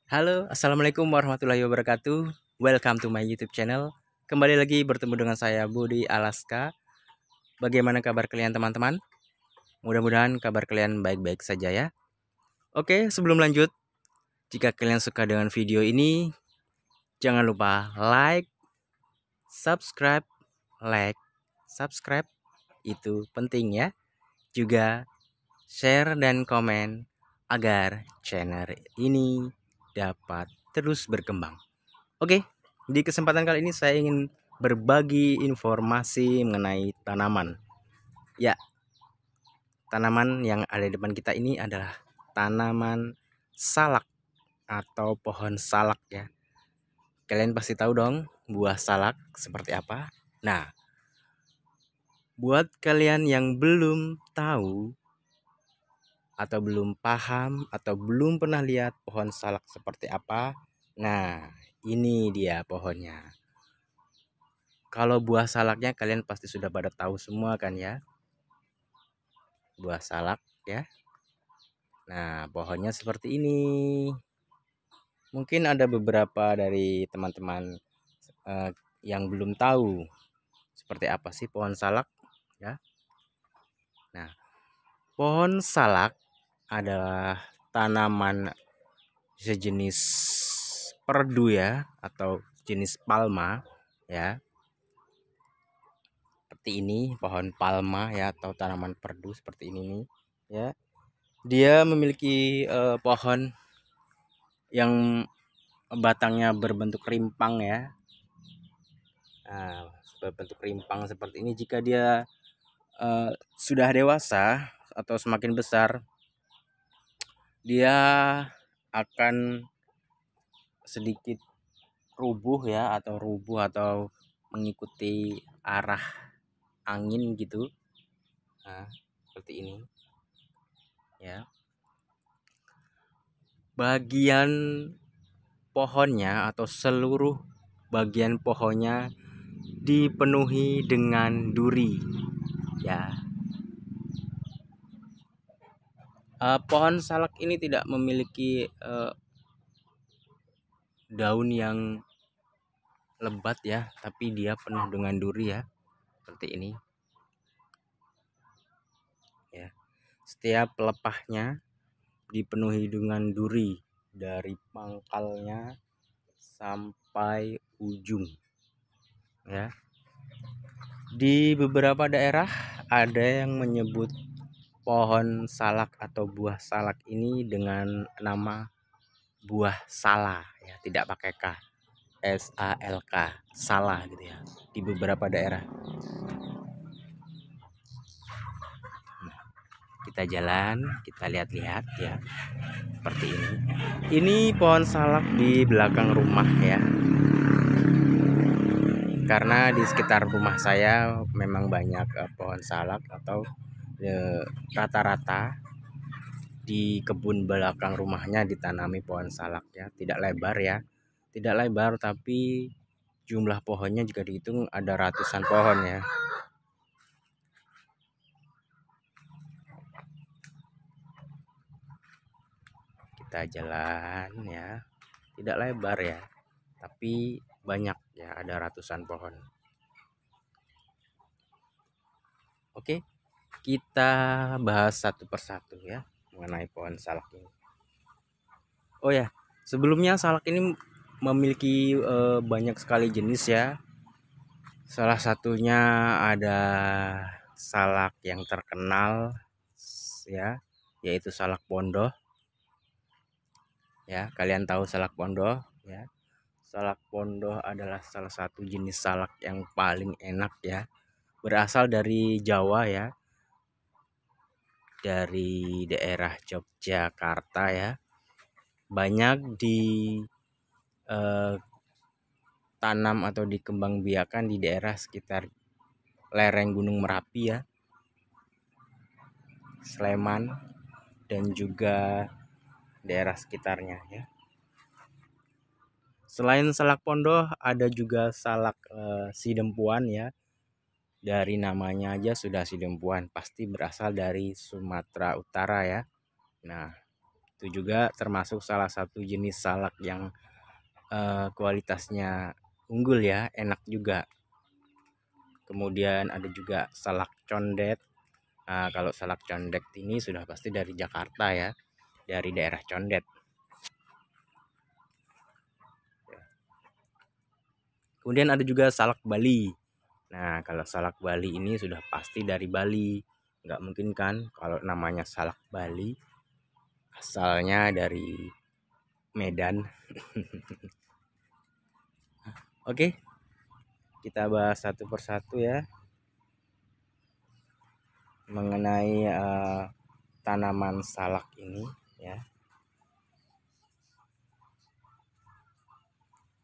Halo, assalamualaikum warahmatullahi wabarakatuh. Welcome to my YouTube channel. Kembali lagi bertemu dengan saya Budi Alaska. Bagaimana kabar kalian teman-teman? Mudah-mudahan kabar kalian baik-baik saja ya. Oke, sebelum lanjut, jika kalian suka dengan video ini, jangan lupa subscribe, subscribe itu penting ya. Juga share dan komen agar channel ini dapat terus berkembang. Oke, di kesempatan kali ini saya ingin berbagi informasi mengenai tanaman. Ya, tanaman yang ada di depan kita ini adalah tanaman salak atau pohon salak ya. Kalian pasti tahu dong buah salak seperti apa. Nah, buat kalian yang belum tahu atau belum paham atau belum pernah lihat pohon salak seperti apa, nah ini dia pohonnya. Kalau buah salaknya kalian pasti sudah pada tahu semua kan ya. Buah salak ya. Nah, pohonnya seperti ini. Mungkin ada beberapa dari teman-teman yang belum tahu seperti apa sih pohon salak ya. Nah, pohon salak adalah tanaman sejenis perdu ya atau jenis palma ya. Seperti ini pohon palma ya atau tanaman perdu seperti ini nih ya. Dia memiliki pohon yang batangnya berbentuk rimpang ya. Nah, berbentuk rimpang seperti ini jika dia sudah dewasa atau semakin besar, dia akan sedikit rubuh ya atau mengikuti arah angin gitu. Nah, seperti ini ya. Bagian pohonnya atau seluruh bagian pohonnya dipenuhi dengan duri ya. Pohon salak ini tidak memiliki daun yang lebat ya, tapi dia penuh dengan duri ya, seperti ini ya. Setiap pelepahnya dipenuhi dengan duri dari pangkalnya sampai ujung ya. Di beberapa daerah ada yang menyebut pohon salak atau buah salak ini dengan nama buah sala ya, tidak pakai K, SALK, salah gitu ya di beberapa daerah. Kita jalan, kita lihat-lihat ya, seperti ini. Ini pohon salak di belakang rumah ya. Karena di sekitar rumah saya memang banyak pohon salak atau rata-rata di kebun belakang rumahnya ditanami pohon salak ya. Tidak lebar ya, tidak lebar tapi jumlah pohonnya jika dihitung ada ratusan pohon ya. Kita jalan ya, tidak lebar ya, tapi banyak ya, ada ratusan pohon. Oke, kita bahas satu persatu ya mengenai pohon salak ini. Oh ya, sebelumnya salak ini memiliki banyak sekali jenis ya. Salah satunya ada salak yang terkenal ya, yaitu salak pondoh ya. Kalian tahu salak pondoh ya. Salak pondoh adalah salah satu jenis salak yang paling enak ya. Berasal dari Jawa ya, dari daerah Yogyakarta ya. Banyak tanam atau dikembangbiakan di daerah sekitar lereng Gunung Merapi ya, Sleman dan juga daerah sekitarnya ya. Selain salak pondoh ada juga salak sidempuan ya. Dari namanya aja sudah sidempuan, pasti berasal dari Sumatera Utara ya. Nah, Itu juga termasuk salah satu jenis salak yang kualitasnya unggul ya, enak juga. Kemudian ada juga salak condet. Nah, kalau salak condet ini sudah pasti dari Jakarta ya, dari daerah Condet. Kemudian ada juga salak Bali. Nah, kalau salak Bali ini sudah pasti dari Bali. Nggak mungkin kan kalau namanya salak Bali asalnya dari Medan. Oke, kita bahas satu persatu ya mengenai tanaman salak ini ya.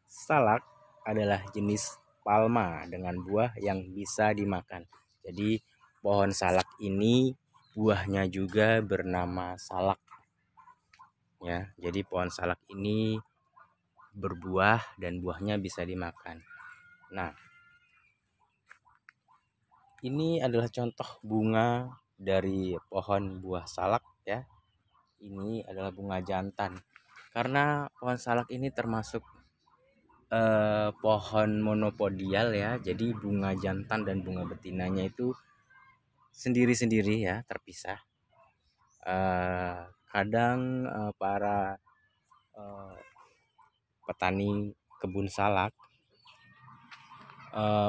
Salak adalah jenis palma dengan buah yang bisa dimakan. Jadi pohon salak ini buahnya juga bernama salak ya. Jadi pohon salak ini berbuah dan buahnya bisa dimakan. Nah, ini adalah contoh bunga dari pohon buah salak ya. Ini adalah bunga jantan. Karena pohon salak ini termasuk pohon monopodial ya. Jadi bunga jantan dan bunga betinanya itu sendiri-sendiri ya, terpisah. Kadang para petani kebun salak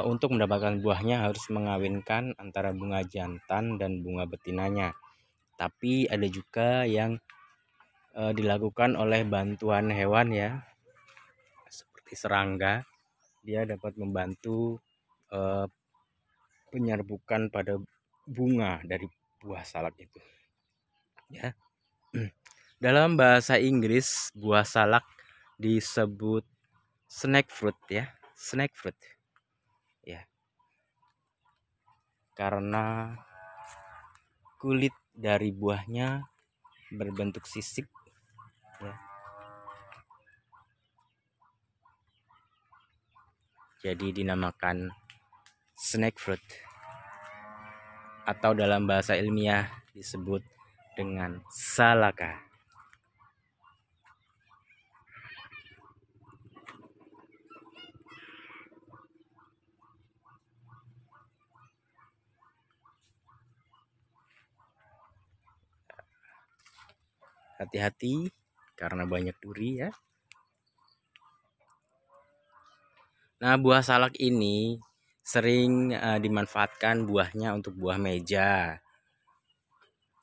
untuk mendapatkan buahnya harus mengawinkan antara bunga jantan dan bunga betinanya. Tapi ada juga yang dilakukan oleh bantuan hewan ya, seperti serangga. Dia dapat membantu penyerbukan pada bunga dari buah salak itu ya. Dalam bahasa Inggris buah salak disebut snack fruit ya, snack fruit ya, karena kulit dari buahnya berbentuk sisik ya. Jadi dinamakan snack fruit atau dalam bahasa ilmiah disebut dengan salaka. Hati-hati karena banyak duri ya. Nah, buah salak ini sering dimanfaatkan buahnya untuk buah meja.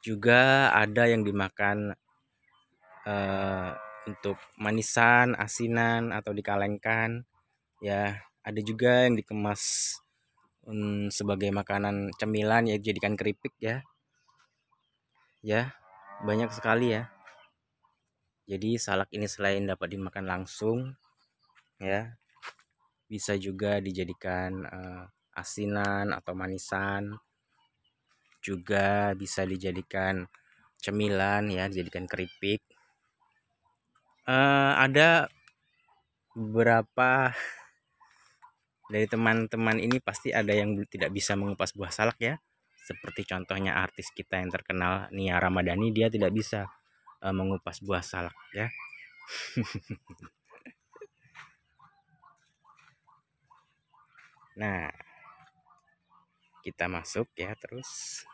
Juga ada yang dimakan untuk manisan, asinan atau dikalengkan ya. Ada juga yang dikemas sebagai makanan cemilan ya, dijadikan keripik ya. Ya, banyak sekali ya. Jadi salak ini selain dapat dimakan langsung ya, bisa juga dijadikan asinan atau manisan, juga bisa dijadikan cemilan ya, dijadikan keripik. Ada beberapa dari teman-teman ini pasti ada yang tidak bisa mengupas buah salak ya, seperti contohnya artis kita yang terkenal Nia Ramadhani, dia tidak bisa mengupas buah salak ya. Nah, kita masuk ya terus.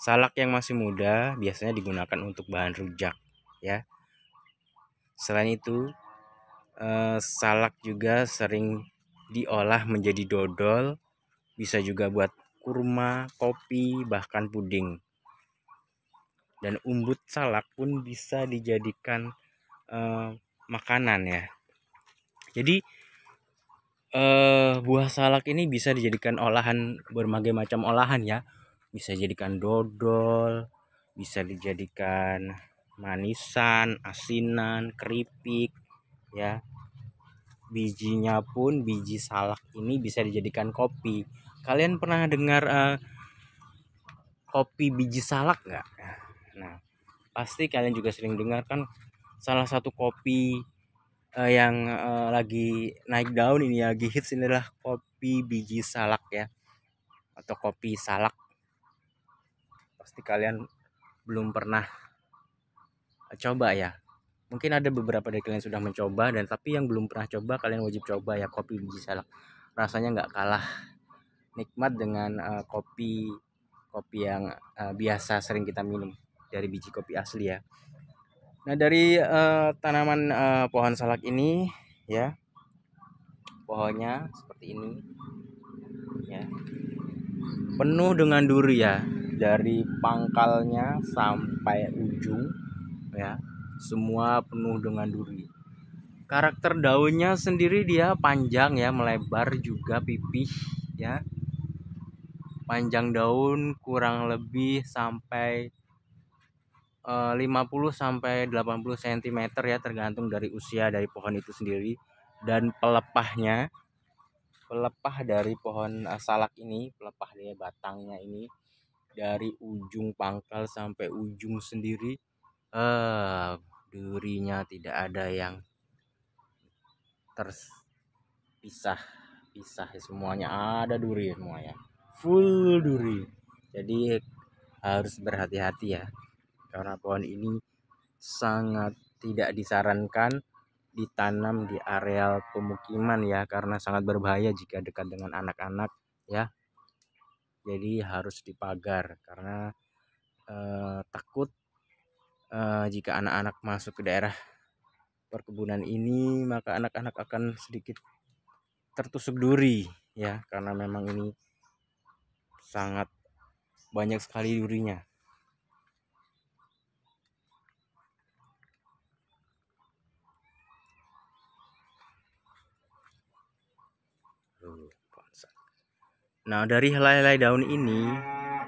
Salak yang masih muda biasanya digunakan untuk bahan rujak ya. Selain itu, salak juga sering diolah menjadi dodol, bisa juga buat kurma, kopi, bahkan puding. Dan umbut salak pun bisa dijadikan makanan ya. Jadi buah salak ini bisa dijadikan olahan, berbagai macam olahan ya. Bisa dijadikan dodol, bisa dijadikan manisan, asinan, keripik ya. Bijinya pun, biji salak ini bisa dijadikan kopi. Kalian pernah dengar kopi biji salak nggak? Nah, pasti kalian juga sering dengar kan, salah satu kopi yang lagi naik daun ini, lagi hits ini adalah kopi biji salak ya, atau kopi salak. Pasti kalian belum pernah coba ya. Mungkin ada beberapa dari kalian sudah mencoba, dan tapi yang belum pernah coba kalian wajib coba ya, kopi biji salak. Rasanya nggak kalah nikmat dengan kopi kopi yang biasa sering kita minum dari biji kopi asli ya. Nah, dari tanaman pohon salak ini ya, pohonnya seperti ini ya, penuh dengan duri ya, dari pangkalnya sampai ujung ya, semua penuh dengan duri. Karakter daunnya sendiri dia panjang ya, melebar juga pipih ya. Panjang daun kurang lebih sampai 50 sampai 80 cm ya, tergantung dari usia dari pohon itu sendiri. Dan pelepah dari pohon salak ini, pelepah dari batangnya ini, dari ujung pangkal sampai ujung sendiri, durinya tidak ada yang terpisah pisah, semuanya ada duri semuanya, full duri. Jadi harus berhati-hati ya, karena pohon ini sangat tidak disarankan ditanam di areal pemukiman ya, karena sangat berbahaya jika dekat dengan anak-anak ya. Jadi harus dipagar, karena takut jika anak-anak masuk ke daerah perkebunan ini, maka anak-anak akan sedikit tertusuk duri ya, karena memang ini sangat banyak sekali durinya. Nah, dari helai-helai daun ini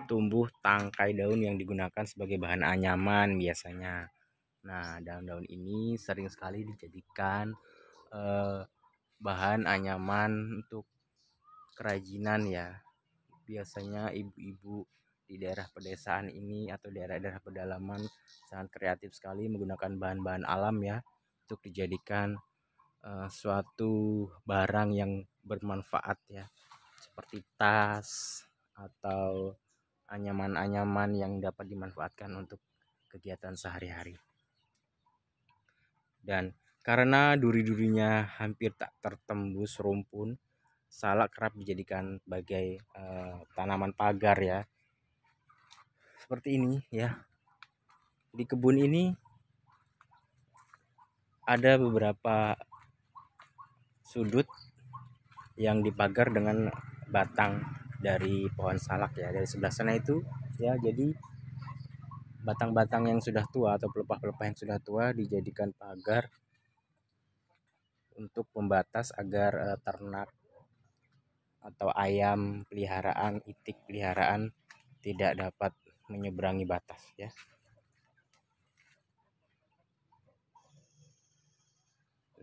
tumbuh tangkai daun yang digunakan sebagai bahan anyaman biasanya. Nah, daun-daun ini sering sekali dijadikan bahan anyaman untuk kerajinan ya. Biasanya ibu-ibu di daerah pedesaan ini atau daerah-daerah pedalaman sangat kreatif sekali menggunakan bahan-bahan alam ya, untuk dijadikan suatu barang yang bermanfaat ya, seperti tas atau anyaman-anyaman yang dapat dimanfaatkan untuk kegiatan sehari-hari. Dan karena duri-durinya hampir tak tertembus rumpun, salak kerap dijadikan sebagai tanaman pagar ya, seperti ini ya. Di kebun ini ada beberapa sudut yang dipagar dengan batang dari pohon salak ya, dari sebelah sana itu ya. Jadi batang-batang yang sudah tua atau pelepah-pelepah yang sudah tua dijadikan pagar untuk pembatas agar ternak atau ayam peliharaan, itik peliharaan tidak dapat menyeberangi batas ya.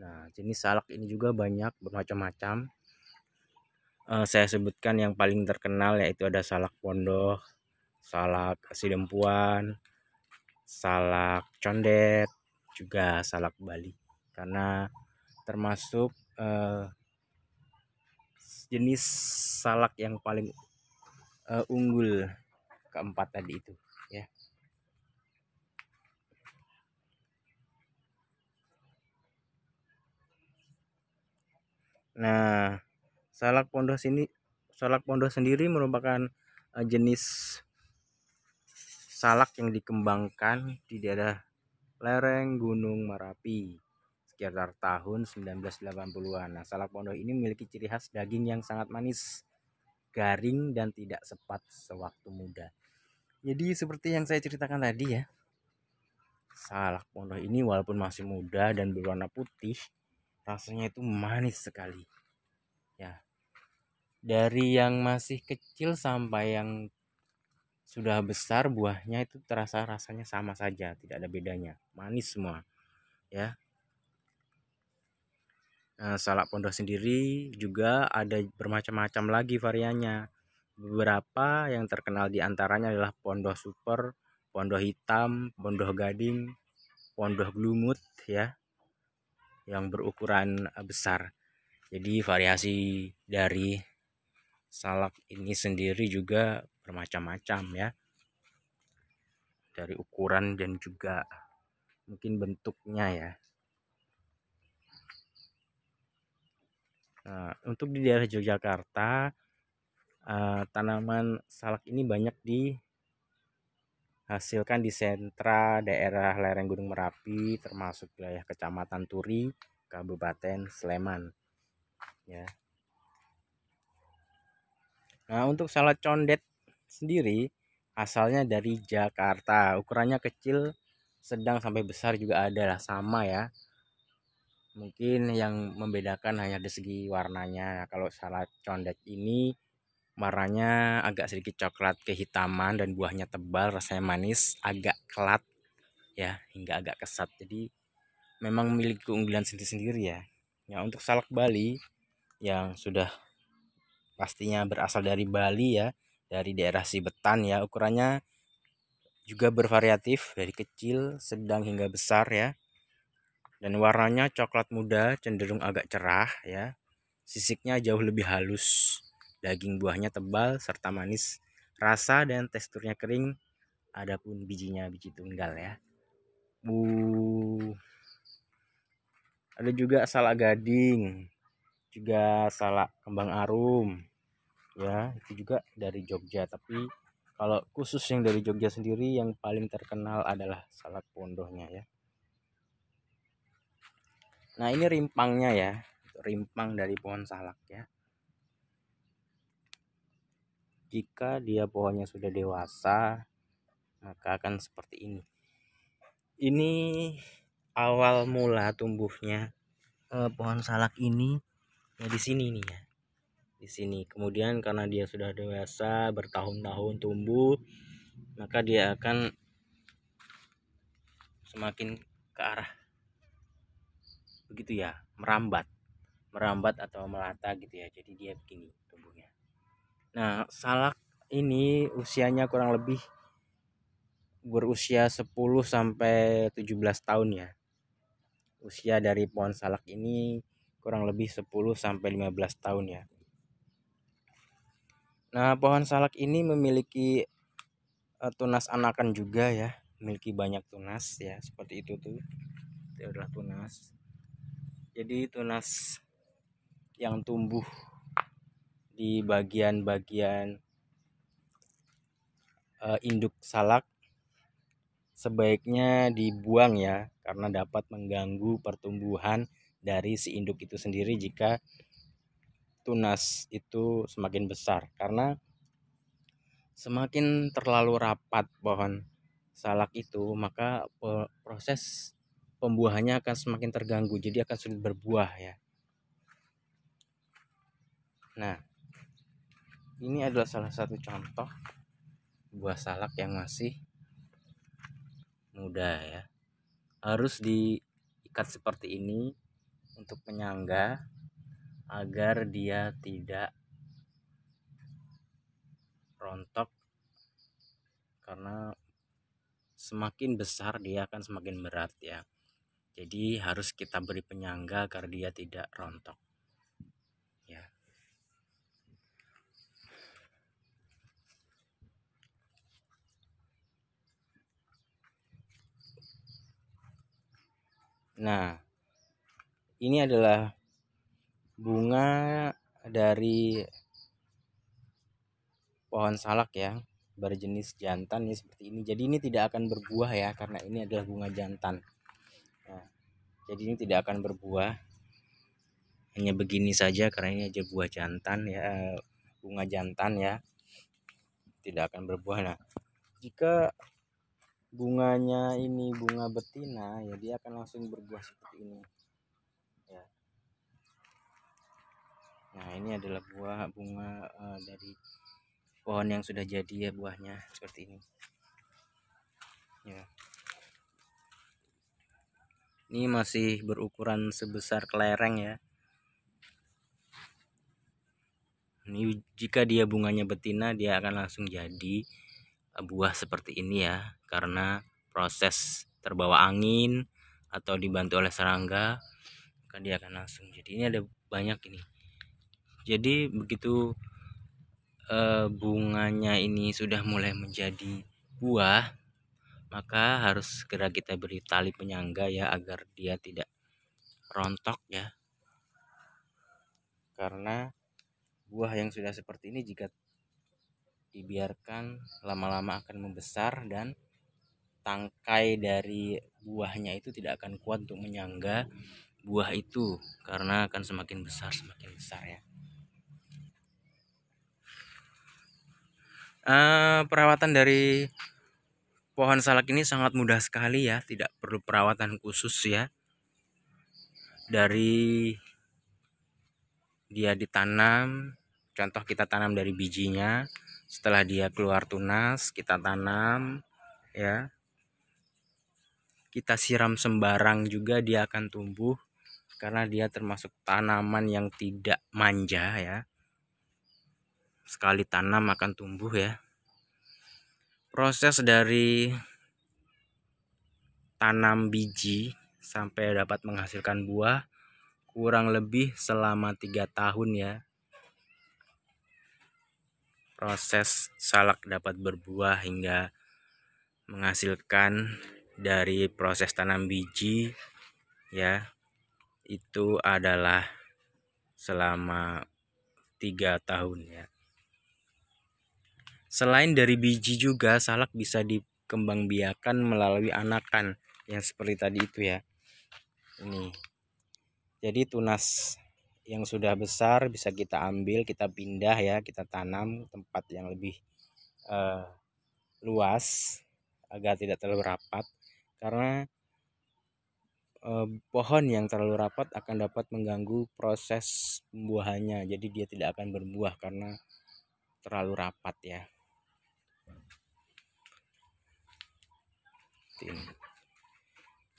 Nah, jenis salak ini juga banyak bermacam-macam. Saya sebutkan yang paling terkenal yaitu ada salak pondoh, salak sidempuan, salak condet, juga salak Bali. Karena termasuk jenis salak yang paling unggul keempat tadi itu ya. Nah, salak pondoh sendiri merupakan jenis salak yang dikembangkan di daerah lereng Gunung Merapi sekitar tahun 1980-an. Nah, salak pondoh ini memiliki ciri khas daging yang sangat manis, garing, dan tidak sepat sewaktu muda. Jadi seperti yang saya ceritakan tadi ya, salak pondoh ini walaupun masih muda dan berwarna putih, rasanya itu manis sekali ya. Dari yang masih kecil sampai yang sudah besar, buahnya itu terasa rasanya sama saja, tidak ada bedanya, manis semua ya. Salak pondoh sendiri juga ada bermacam-macam lagi variannya. Beberapa yang terkenal diantaranya adalah pondoh super, pondoh hitam, pondoh gading, pondoh glumut ya, yang berukuran besar. Jadi variasi dari salak ini sendiri juga bermacam-macam ya, dari ukuran dan juga mungkin bentuknya ya. Nah, untuk di daerah Yogyakarta, tanaman salak ini banyak dihasilkan di sentra daerah lereng Gunung Merapi, termasuk wilayah Kecamatan Turi, Kabupaten Sleman. Ya. Nah, untuk salak condet sendiri asalnya dari Jakarta. Ukurannya kecil, sedang sampai besar juga ada lah, sama ya. Mungkin yang membedakan hanya dari segi warnanya. Kalau salak condet ini warnanya agak sedikit coklat kehitaman dan buahnya tebal, rasanya manis, agak kelat ya, hingga agak kesat. Jadi memang memiliki keunggulan sendiri-sendiri ya. Ya, untuk salak Bali yang sudah pastinya berasal dari Bali ya, dari daerah Sibetan ya, ukurannya juga bervariatif dari kecil, sedang hingga besar ya. Dan warnanya coklat muda, cenderung agak cerah ya. Sisiknya jauh lebih halus. Daging buahnya tebal serta manis. Rasa dan teksturnya kering, adapun bijinya biji tunggal ya. Ada juga salak gading, juga salak kembang arum. Ya, itu juga dari Jogja, tapi kalau khusus yang dari Jogja sendiri yang paling terkenal adalah salak pondohnya ya. Nah, ini rimpangnya ya, rimpang dari pohon salak ya. Jika dia pohonnya sudah dewasa, maka akan seperti ini. Ini awal mula tumbuhnya pohon salak ini ya di sini nih ya. Di sini. Kemudian karena dia sudah dewasa, bertahun-tahun tumbuh, maka dia akan semakin ke arah begitu ya, merambat atau melata gitu ya. Jadi dia begini tumbuhnya. Nah, salak ini usianya kurang lebih berusia 10 sampai 17 tahun ya. Usia dari pohon salak ini kurang lebih 10 sampai 15 tahun ya. Nah, pohon salak ini memiliki tunas anakan juga ya, memiliki banyak tunas ya, seperti itu tuh. Itu adalah tunas. Jadi tunas yang tumbuh di bagian-bagian induk salak sebaiknya dibuang ya, karena dapat mengganggu pertumbuhan dari si induk itu sendiri jika tunas itu semakin besar. Karena semakin terlalu rapat pohon salak itu, maka proses pembuahannya akan semakin terganggu, jadi akan sulit berbuah ya. Nah, ini adalah salah satu contoh buah salak yang masih muda ya. Harus diikat seperti ini untuk penyangga agar dia tidak rontok, karena semakin besar dia akan semakin berat ya. Jadi harus kita beri penyangga agar dia tidak rontok ya. Nah, ini adalah bunga dari pohon salak ya, berjenis jantan ya, seperti ini. Jadi ini tidak akan berbuah ya, karena ini adalah bunga jantan. Nah, jadi ini tidak akan berbuah, hanya begini saja karena ini aja buah jantan ya, bunga jantan ya, tidak akan berbuah. Nah, jika bunganya ini bunga betina ya, dia akan langsung berbuah seperti ini ya. Nah, ini adalah bunga dari pohon yang sudah jadi ya, buahnya seperti ini ya. Ini masih berukuran sebesar kelereng ya. Ini jika dia bunganya betina, dia akan langsung jadi buah seperti ini ya, karena proses terbawa angin atau dibantu oleh serangga, maka dia akan langsung jadi. Ini ada banyak ini. Jadi begitu bunganya ini sudah mulai menjadi buah, maka harus segera kita beri tali penyangga ya, agar dia tidak rontok ya. Karena buah yang sudah seperti ini jika dibiarkan lama-lama akan membesar dan tangkai dari buahnya itu tidak akan kuat untuk menyangga buah itu, karena akan semakin besar ya. Perawatan dari pohon salak ini sangat mudah sekali ya, tidak perlu perawatan khusus ya. Dari dia ditanam, contoh kita tanam dari bijinya, setelah dia keluar tunas kita tanam ya, kita siram sembarang juga dia akan tumbuh, karena dia termasuk tanaman yang tidak manja ya, sekali tanam akan tumbuh ya. Proses dari tanam biji sampai dapat menghasilkan buah kurang lebih selama 3 tahun ya. Proses salak dapat berbuah hingga menghasilkan dari proses tanam biji ya, itu adalah selama 3 tahun ya. Selain dari biji juga salak bisa dikembangbiakan melalui anakan yang seperti tadi itu ya. Ini. Jadi tunas yang sudah besar bisa kita ambil, kita pindah ya, kita tanam tempat yang lebih luas agar tidak terlalu rapat, karena pohon yang terlalu rapat akan dapat mengganggu proses pembuahannya, jadi dia tidak akan berbuah karena terlalu rapat ya.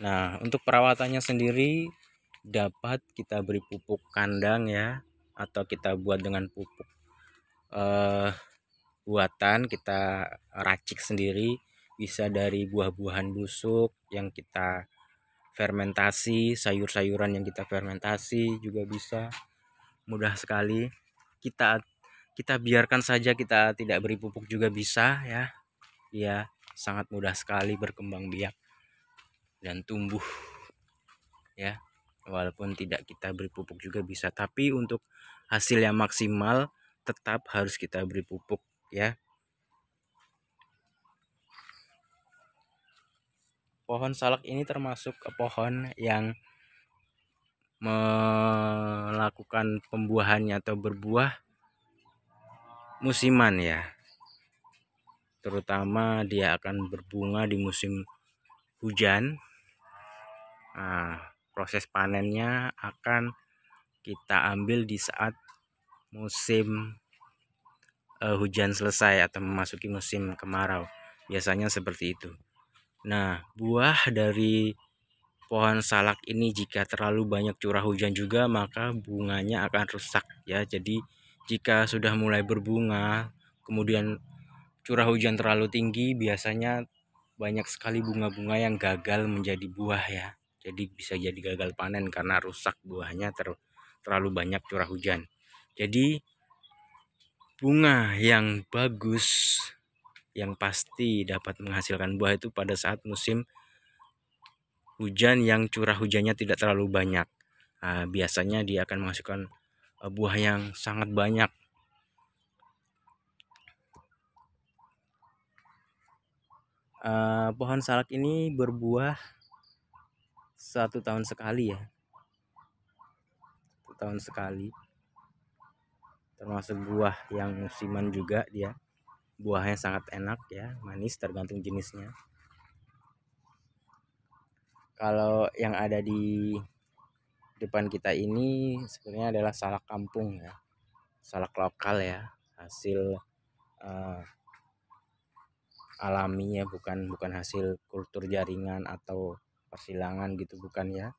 Nah, untuk perawatannya sendiri dapat kita beri pupuk kandang ya, atau kita buat dengan pupuk buatan, kita racik sendiri, bisa dari buah-buahan busuk yang kita fermentasi, sayur-sayuran yang kita fermentasi juga bisa, mudah sekali. Kita biarkan saja, kita tidak beri pupuk juga bisa ya. Ya, sangat mudah sekali berkembang biak dan tumbuh ya. Walaupun tidak kita beri pupuk juga bisa, tapi untuk hasil yang maksimal tetap harus kita beri pupuk ya. Pohon salak ini termasuk pohon yang melakukan pembuahannya atau berbuah musiman ya. Terutama dia akan berbunga di musim hujan. Nah, proses panennya akan kita ambil di saat musim hujan selesai atau memasuki musim kemarau. Biasanya seperti itu. Nah, buah dari pohon salak ini jika terlalu banyak curah hujan juga, maka bunganya akan rusak ya. Jadi jika sudah mulai berbunga kemudian curah hujan terlalu tinggi, biasanya banyak sekali bunga-bunga yang gagal menjadi buah ya. Jadi bisa jadi gagal panen karena rusak buahnya terlalu banyak curah hujan. Jadi bunga yang bagus yang pasti dapat menghasilkan buah itu pada saat musim hujan yang curah hujannya tidak terlalu banyak. Nah, biasanya dia akan menghasilkan buah yang sangat banyak. Pohon salak ini berbuah 1 tahun sekali ya, 1 tahun sekali. Termasuk buah yang musiman juga dia. Buahnya sangat enak ya, manis tergantung jenisnya. Kalau yang ada di depan kita ini sebenarnya adalah salak kampung ya, salak lokal ya, hasil alami ya, bukan hasil kultur jaringan atau persilangan gitu, bukan ya.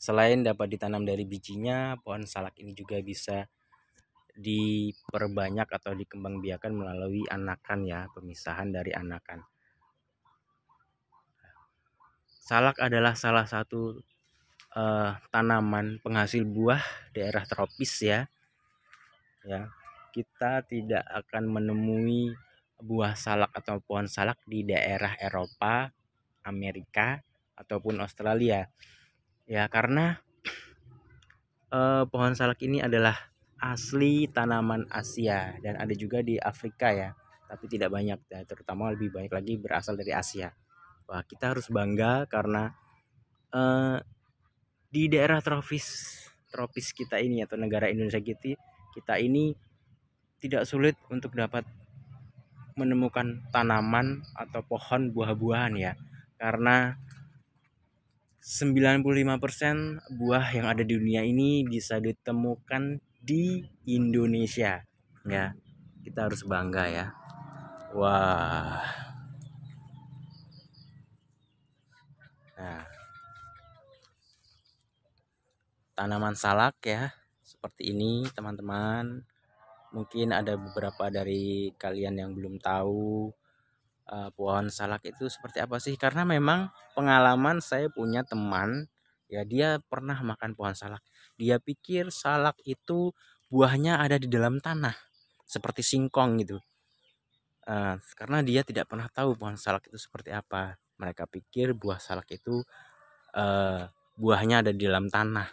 Selain dapat ditanam dari bijinya, pohon salak ini juga bisa diperbanyak atau dikembangbiakan melalui anakan ya, pemisahan dari anakan. Salak adalah salah satu tanaman penghasil buah daerah tropis ya. kita tidak akan menemui buah salak atau pohon salak di daerah Eropa, Amerika, ataupun Australia. Ya, karena pohon salak ini adalah asli tanaman Asia dan ada juga di Afrika ya, tapi tidak banyak ya, terutama lebih banyak lagi berasal dari Asia. Wah, kita harus bangga karena eh, di daerah tropis kita ini atau negara Indonesia kita ini tidak sulit untuk dapat menemukan tanaman atau pohon buah-buahan ya, karena 95% buah yang ada di dunia ini bisa ditemukan di Indonesia ya. Kita harus bangga ya. Wah. Nah, tanaman salak ya seperti ini teman-teman. Mungkin ada beberapa dari kalian yang belum tahu pohon salak itu seperti apa sih, karena memang pengalaman saya punya teman ya, dia pernah makan pohon salak. Dia pikir salak itu buahnya ada di dalam tanah seperti singkong gitu. Karena dia tidak pernah tahu pohon salak itu seperti apa. Mereka pikir buah salak itu uh, buahnya ada di dalam tanah.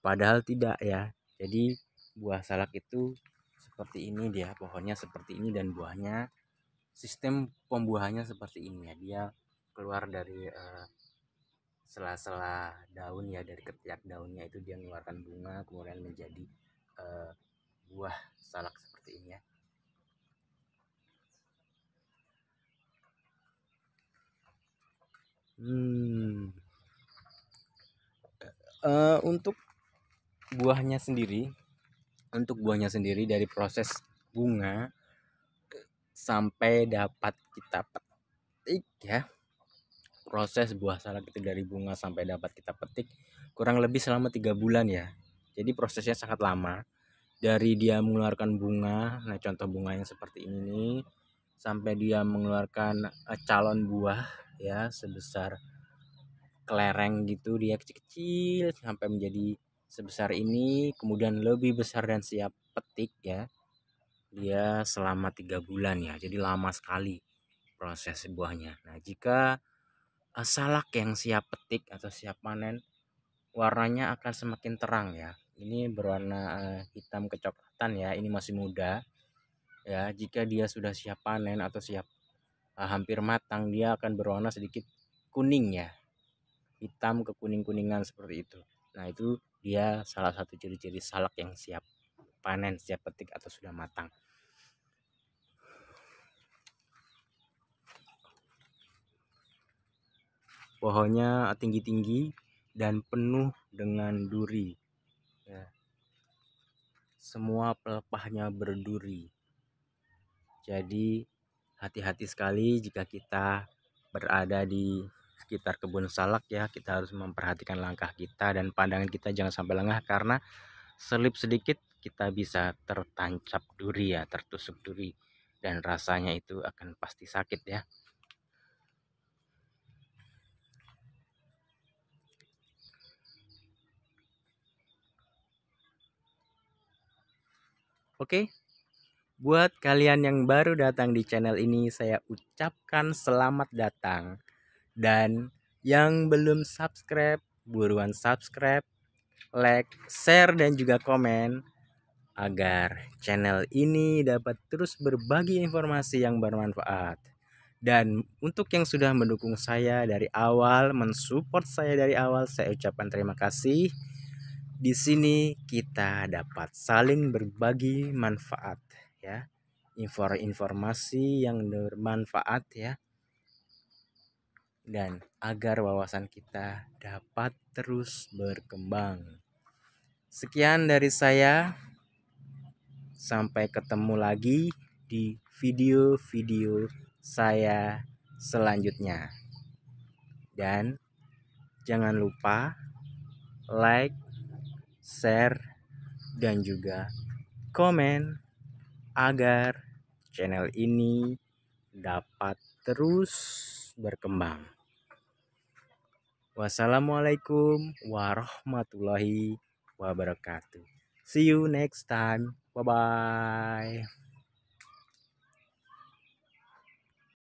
Padahal tidak ya. Jadi buah salak itu seperti ini, dia pohonnya seperti ini dan buahnya, sistem pembuahannya seperti ini ya. Dia keluar dari sela-sela daun ya, dari ketiak daunnya itu dia mengeluarkan bunga kemudian menjadi buah salak seperti ini ya. Untuk buahnya sendiri dari proses bunga sampai dapat kita petik ya, proses buah salak itu dari bunga sampai dapat kita petik kurang lebih selama 3 bulan ya. Jadi prosesnya sangat lama, dari dia mengeluarkan bunga, nah contoh bunga yang seperti ini nih, sampai dia mengeluarkan calon buah ya sebesar kelereng gitu, dia kecil-kecil sampai menjadi sebesar ini, kemudian lebih besar dan siap petik ya, dia selama 3 bulan ya. Jadi lama sekali proses buahnya. Nah, jika salak yang siap petik atau siap panen, warnanya akan semakin terang ya. Ini berwarna hitam kecoklatan ya, ini masih muda ya. Jika dia sudah siap panen atau siap hampir matang, dia akan berwarna sedikit kuning ya, hitam ke kuning-kuningan seperti itu. Nah, itu dia salah satu ciri-ciri salak yang siap panen, siap petik atau sudah matang. Pohonnya tinggi-tinggi dan penuh dengan duri ya. Semua pelepahnya berduri. Jadi hati-hati sekali jika kita berada di sekitar kebun salak ya. Kita harus memperhatikan langkah kita dan pandangan kita jangan sampai lengah, karena selip sedikit kita bisa tertancap duri ya, tertusuk duri, dan rasanya itu akan pasti sakit ya. Oke, buat kalian yang baru datang di channel ini, saya ucapkan selamat datang. Dan yang belum subscribe, buruan subscribe, like, share, dan juga komen agar channel ini dapat terus berbagi informasi yang bermanfaat. Dan untuk yang sudah mendukung saya dari awal, mensupport saya dari awal, saya ucapkan terima kasih. Di sini kita dapat saling berbagi manfaat ya, informasi yang bermanfaat ya, dan agar wawasan kita dapat terus berkembang. Sekian dari saya, sampai ketemu lagi di video-video saya selanjutnya. Dan jangan lupa like, share, dan juga komen agar channel ini dapat terus berkembang. Wassalamualaikum warahmatullahi wabarakatuh. See you next time. Bye bye.